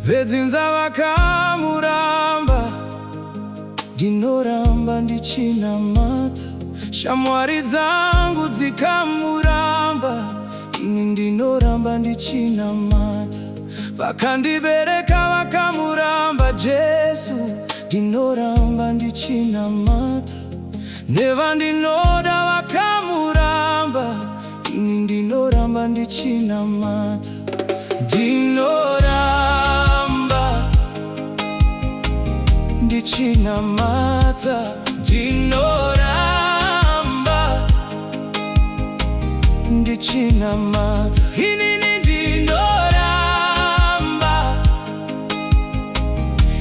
Vedzinza vakamuramba, ndinoramba ndichinamata. Shamwari dzangu dzikamuramba, ini ndinoramba ndichinamata. Vakandibereka vakamuramba Jesu, ndinoramba ndichinamata. Nevandinoda vakamuramba, ini ndinoramba ndichinamata. Ndinoramba ndichinamata, ndinoramba ndichinamata. Inini ndinoramba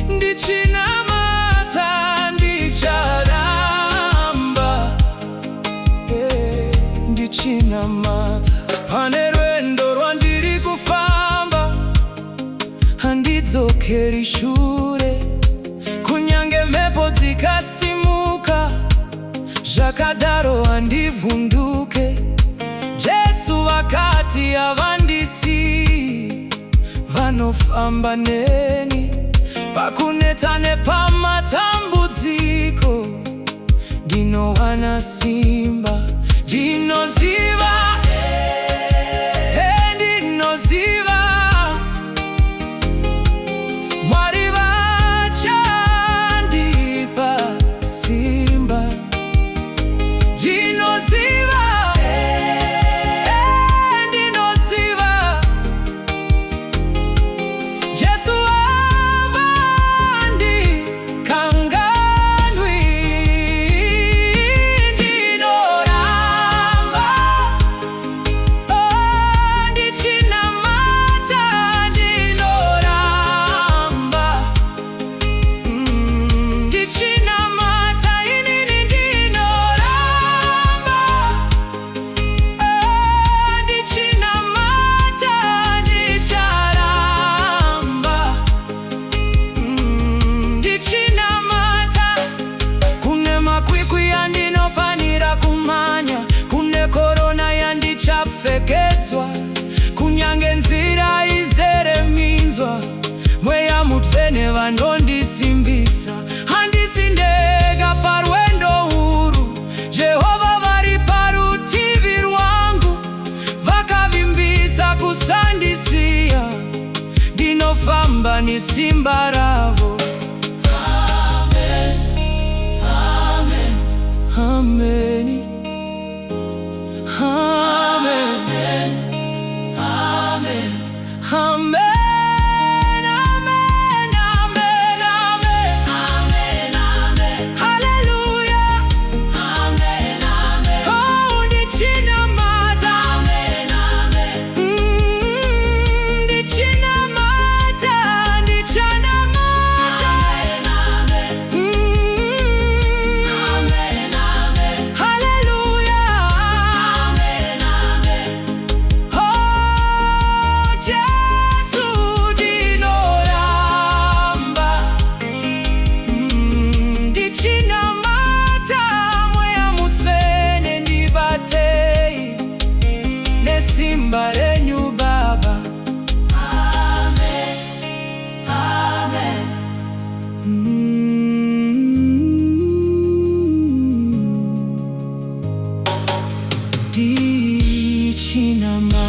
ndichinamata, ndicharamba ndichinamata. Pane rwendo rwandiri kufamba, handidzokeri shure. Kunyange mhepo dzikasimuka, zvakadaro handivhunduke. Jesu vakati havandisiyi, vanofamba neni. Pakuneta nepamatambudziko, ndinowana simba. Ndinoziva, ndinoziva Mwari vachandipa simba. Ndinoziva, ndinoziva Jesu havandikanganwi. Ndinoramba, ndichinamata, ndinoramba ndichinamata. Inini ndinoramba ndichinamata, ndicharamba ndichinamata. Kune makwikwi yandinofanira kumanya, kune korona yandichapfekedzwa. Kunyange nzira izere minzwa, mweya mutsvene vanondisimbisa. Handisi ndega parwendo urwu, Jehovha vari parutivi rwangu. Vakavimbisa kusandisiya, ndinofamba nesimba ravo. Amen, amen, amen, amen, amen, amen. Simba renyu Baba. Amen, amen. Ndichinamata.